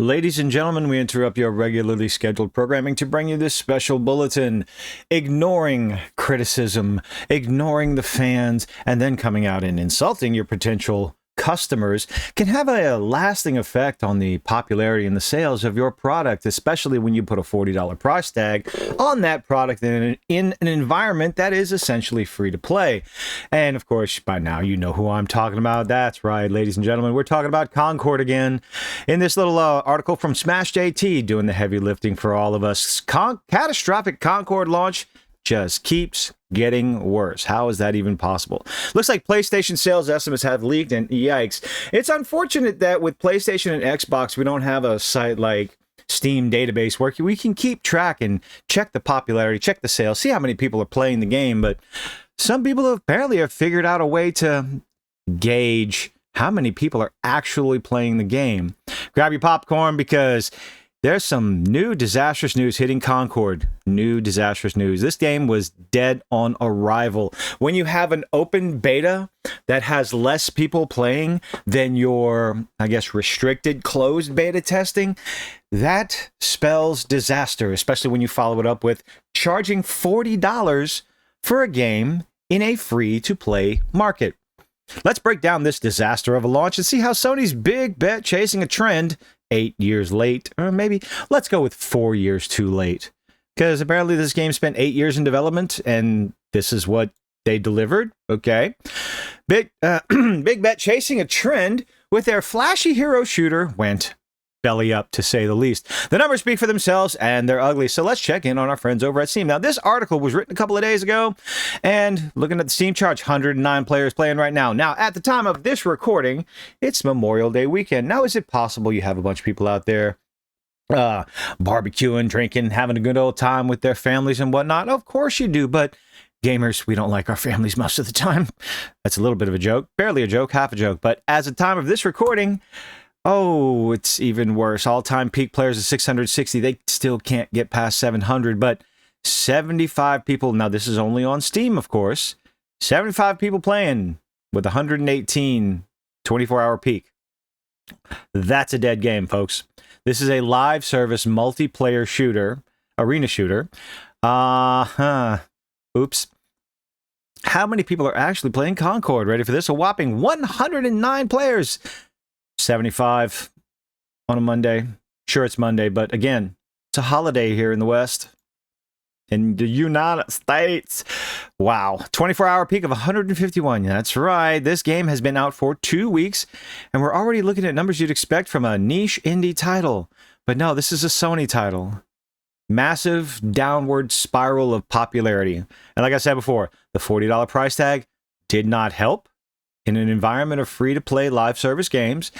Ladies and gentlemen, we interrupt your regularly scheduled programming to bring you this special bulletin. Ignoring criticism, ignoring the fans, and then coming out and insulting your potential customers can have a lasting effect on the popularity and the sales of your product, especially when you put a $40 price tag on that product in an environment that is essentially free to play. And of course, by now you know who I'm talking about. That's right, ladies and gentlemen, we're talking about Concord again. In this little article from Smash JT, doing the heavy lifting for all of us, catastrophic Concord launch just keeps getting worse. How is that even possible? Looks like PlayStation sales estimates have leaked, and yikes. It's unfortunate that with PlayStation and Xbox, we don't have a site like Steam database where we can keep track and check the popularity, check the sales, see how many people are playing the game. But some people apparently have figured out a way to gauge how many people are actually playing the game. Grab your popcorn because there's some new disastrous news hitting Concord. New disastrous news. This game was dead on arrival. When you have an open beta that has less people playing than your, I guess, restricted closed beta testing, that spells disaster, especially when you follow it up with charging $40 for a game in a free-to-play market. Let's break down this disaster of a launch and see how Sony's big bet chasing a trend 8 years late, or maybe let's go with 4 years too late, because apparently this game spent 8 years in development and this is what they delivered. Okay, big bet chasing a trend with their flashy hero shooter went belly up, to say the least. The numbers speak for themselves and they're ugly, so let's check in on our friends over at Steam. Now, this article was written a couple of days ago, and looking at the Steam charts, 109 players playing right now. Now, at the time of this recording, it's Memorial Day weekend. Now, is it possible you have a bunch of people out there barbecuing, drinking, having a good old time with their families and whatnot? Of course you do, but gamers, we don't like our families most of the time. That's a little bit of a joke, barely a joke, half a joke, but as the time of this recording, oh, it's even worse. All-time peak players is 660. They still can't get past 700, but 75 people. Now, this is only on Steam, of course. 75 people playing with 118 24-hour peak. That's a dead game, folks. This is a live service multiplayer shooter, arena shooter. Oops. How many people are actually playing Concord? Ready for this? A whopping 109 players. 75 on a Monday. Sure, it's Monday, but again, it's a holiday here in the West. In the United States. Wow. 24-hour peak of 151. That's right. This game has been out for 2 weeks, and we're already looking at numbers you'd expect from a niche indie title. But no, this is a Sony title. Massive downward spiral of popularity. And like I said before, the $40 price tag did not help in an environment of free-to-play live service games,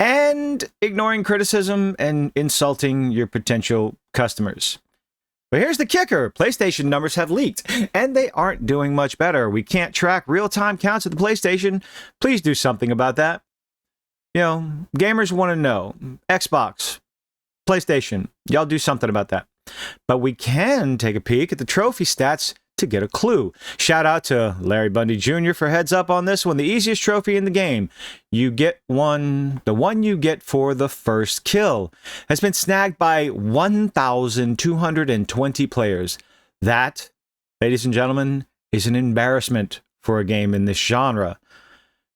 and ignoring criticism and insulting your potential customers. But here's the kicker. PlayStation numbers have leaked, and they aren't doing much better. We can't track real-time counts at the PlayStation. Please do something about that. You know, gamers want to know. Xbox, PlayStation, y'all do something about that. But we can take a peek at the trophy stats to get a clue. Shout out to Larry Bundy Jr. for heads up on this one. The easiest trophy in the game. You get one, the one you get for the first kill, has been snagged by 1,220 players. That, ladies and gentlemen, is an embarrassment for a game in this genre.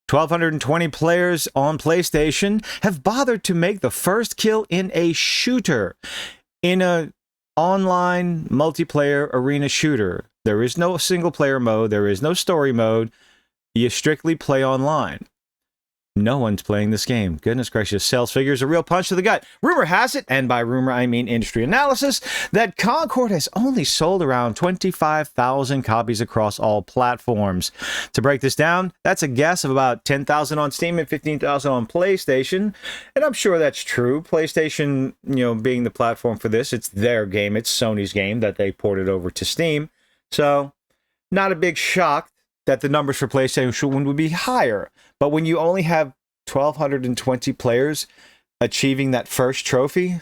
1,220 players on PlayStation have bothered to make the first kill in a shooter, in a online multiplayer arena shooter. There is no single player mode. There is no story mode. You strictly play online. No one's playing this game. Goodness gracious. Sales figures a real punch to the gut. Rumor has it, and by rumor I mean industry analysis, that Concord has only sold around 25,000 copies across all platforms. To break this down, that's a guess of about 10,000 on Steam and 15,000 on PlayStation. And I'm sure that's true. PlayStation, being the platform for this, it's their game. It's Sony's game that they ported over to Steam. So, not a big shock that the numbers for PlayStation would be higher. But when you only have 1,220 players achieving that first trophy, I'm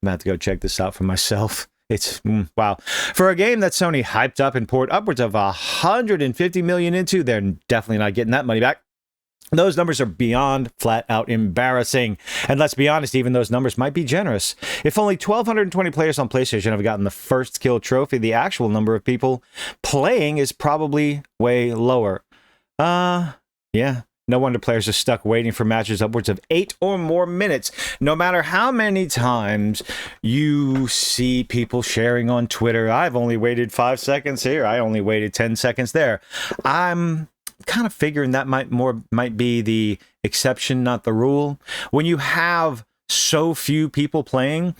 about to go check this out for myself. It's, wow. For a game that Sony hyped up and poured upwards of $150 million into, they're definitely not getting that money back. Those numbers are beyond flat out embarrassing. And let's be honest, even those numbers might be generous. If only 1,220 players on PlayStation have gotten the first kill trophy, the actual number of people playing is probably way lower. Yeah. No wonder players are stuck waiting for matches upwards of 8 or more minutes. No matter how many times you see people sharing on Twitter, I've only waited 5 seconds here, I only waited 10 seconds there. I'm kind of figuring that might be the exception, not the rule. When you have so few people playing,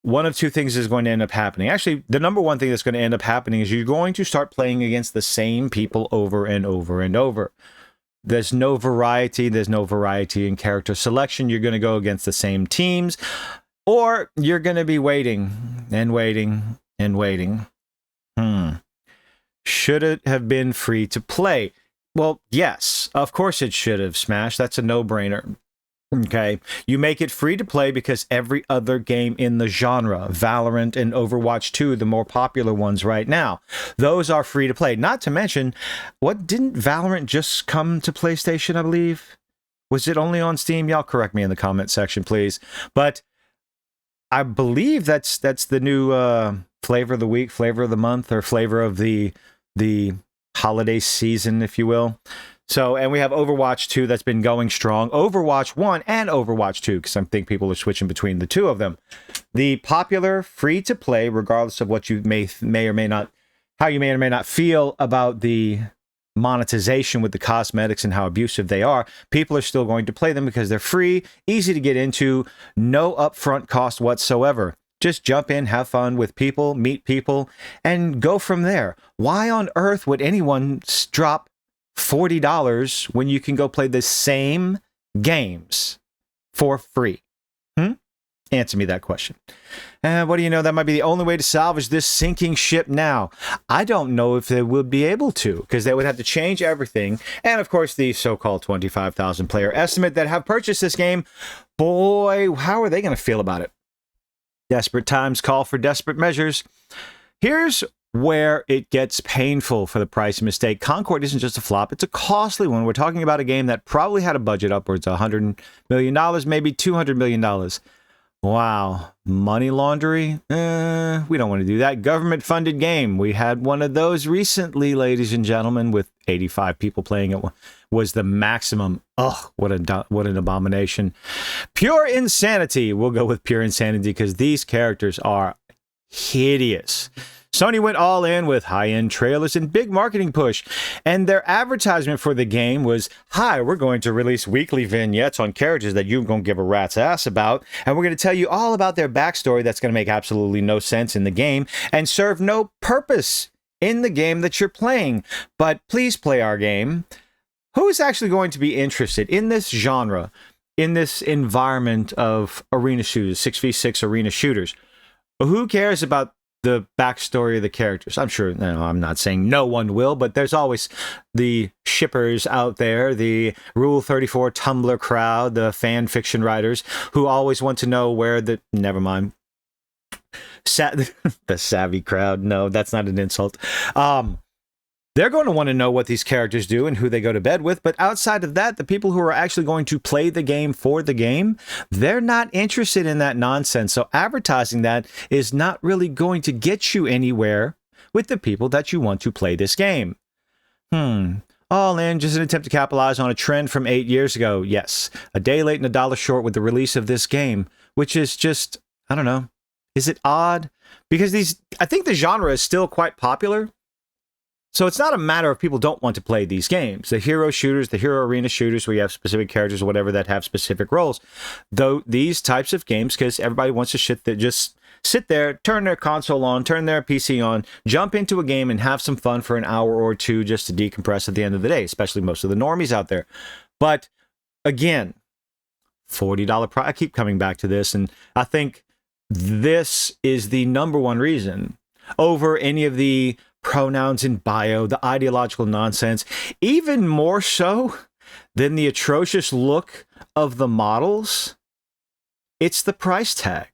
one of two things is going to end up happening. Actually, the number one thing that's going to end up happening is you're going to start playing against the same people over and over and over. There's no variety. There's no variety in character selection. You're going to go against the same teams, or you're going to be waiting and waiting and waiting. Should it have been free to play? Well, yes, of course it should have, Smash. That's a no-brainer. Okay, you make it free to play because every other game in the genre, Valorant and Overwatch 2, the more popular ones right now, those are free to play. Not to mention, didn't Valorant just come to PlayStation, I believe? Was it only on Steam? Y'all correct me in the comment section, please. But I believe that's the new flavor of the week, flavor of the month, or flavor of the holiday season, if you will. So, and we have Overwatch 2 that's been going strong. Overwatch 1 and Overwatch 2, because I think people are switching between the two of them. The popular free-to-play, regardless of what you may or may not, how you may or may not feel about the monetization with the cosmetics and how abusive they are, people are still going to play them because they're free, easy to get into, no upfront cost whatsoever. Just jump in, have fun with people, meet people, and go from there. Why on earth would anyone drop $40 when you can go play the same games for free? Answer me that question. What do you know? That might be the only way to salvage this sinking ship now. I don't know if they would be able to, because they would have to change everything. And of course, the so-called 25,000 player estimate that have purchased this game, boy, how are they going to feel about it? Desperate times call for desperate measures. Here's where it gets painful for the price mistake. Concord isn't just a flop, it's a costly one. We're talking about a game that probably had a budget upwards of $100 million, maybe $200 million. Wow. Money laundering? We don't want to do that. Government-funded game. We had one of those recently, ladies and gentlemen, with 85 people playing it. Was the maximum. Oh, what an abomination. Pure insanity. We'll go with pure insanity because these characters are hideous. Sony went all in with high-end trailers and big marketing push, and their advertisement for the game was, hi, we're going to release weekly vignettes on characters that you're going to give a rat's ass about, and we're going to tell you all about their backstory that's going to make absolutely no sense in the game and serve no purpose in the game that you're playing. But please play our game. Who is actually going to be interested in this genre, in this environment of arena shooters, 6v6 arena shooters? Who cares about the backstory of the characters? I'm sure, I'm not saying no one will, but there's always the shippers out there, the Rule 34 Tumblr crowd, the fan fiction writers who always want to know where the, never mind. The savvy crowd. No, that's not an insult. They're going to want to know what these characters do and who they go to bed with. But outside of that, the people who are actually going to play the game for the game, they're not interested in that nonsense. So advertising that is not really going to get you anywhere with the people that you want to play this game. All in, just an attempt to capitalize on a trend from 8 years ago. Yes, a day late and a dollar short with the release of this game, which is just, I don't know. Is it odd? Because I think the genre is still quite popular. So it's not a matter of people don't want to play these games. The hero shooters, the hero arena shooters, where you have specific characters or whatever that have specific roles. Though these types of games, because everybody wants to just sit there, turn their console on, turn their PC on, jump into a game and have some fun for an hour or two just to decompress at the end of the day, especially most of the normies out there. But again, $40 price. I keep coming back to this, and I think this is the number one reason over any of the pronouns in bio, the ideological nonsense, even more so than the atrocious look of the models. It's the price tag.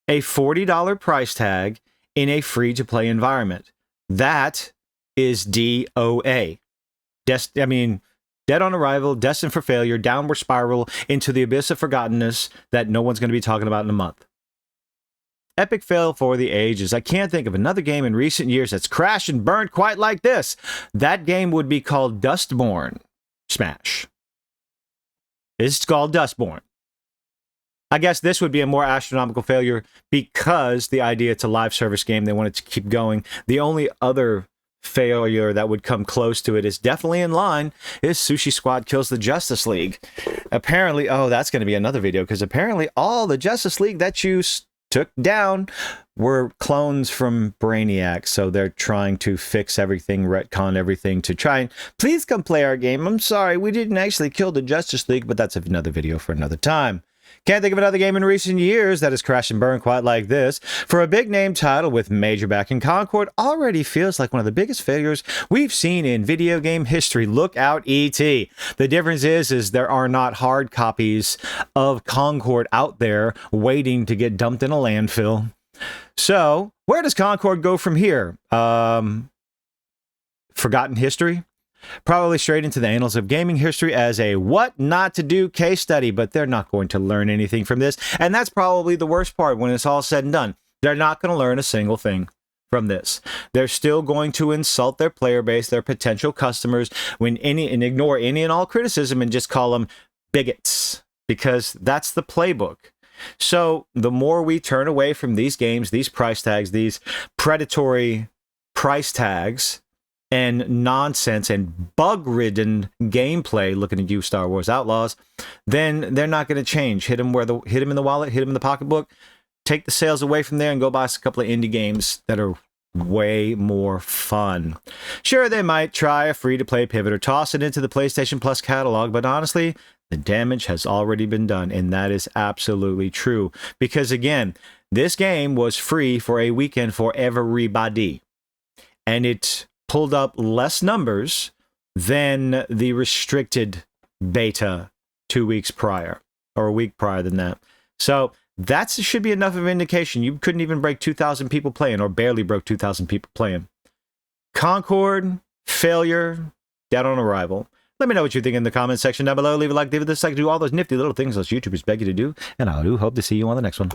A $40 price tag in a free-to-play environment. That is DOA. Dead on arrival, destined for failure, downward spiral into the abyss of forgottenness that no one's going to be talking about in a month. Epic fail for the ages. I can't think of another game in recent years that's crashed and burned quite like this. That game would be called Dustborn. Smash. It's called Dustborn. I guess this would be a more astronomical failure because the idea it's a live service game. They wanted to keep going. The only other failure that would come close to it is definitely in line is Sushi Squad Kills the Justice League. Apparently, oh, that's going to be another video because apparently all the Justice League that you took down were clones from Brainiac, so they're trying to fix everything, retcon everything to try and please come play our game. I'm sorry, we didn't actually kill the Justice League, but that's another video for another time. Can't think of another game in recent years that has crashed and burned quite like this. For a big name title with major backing, Concord already feels like one of the biggest failures we've seen in video game history. Look out, E.T. The difference is there are not hard copies of Concord out there waiting to get dumped in a landfill. So, where does Concord go from here? Forgotten history? Probably straight into the annals of gaming history as a what not to do case study, but they're not going to learn anything from this. And that's probably the worst part when it's all said and done. They're not going to learn a single thing from this. They're still going to insult their player base, their potential customers, and ignore any and all criticism and just call them bigots, because that's the playbook. So the more we turn away from these games, these price tags, these predatory price tags, and nonsense and bug-ridden gameplay, looking at you, Star Wars Outlaws, then they're not going to change. Hit them in the wallet, hit them in the pocketbook, take the sales away from there, and go buy us a couple of indie games that are way more fun. Sure, they might try a free-to-play pivot or toss it into the PlayStation Plus catalog, but honestly, the damage has already been done, and that is absolutely true. Because again, this game was free for a weekend for everybody, and it pulled up less numbers than the restricted beta 2 weeks prior, or a week prior than that. So that should be enough of an indication. You couldn't even break 2,000 people playing, or barely broke 2,000 people playing. Concord, failure, dead on arrival. Let me know what you think in the comment section down below. Leave a like, leave a dislike, do all those nifty little things those YouTubers beg you to do, and I do hope to see you on the next one.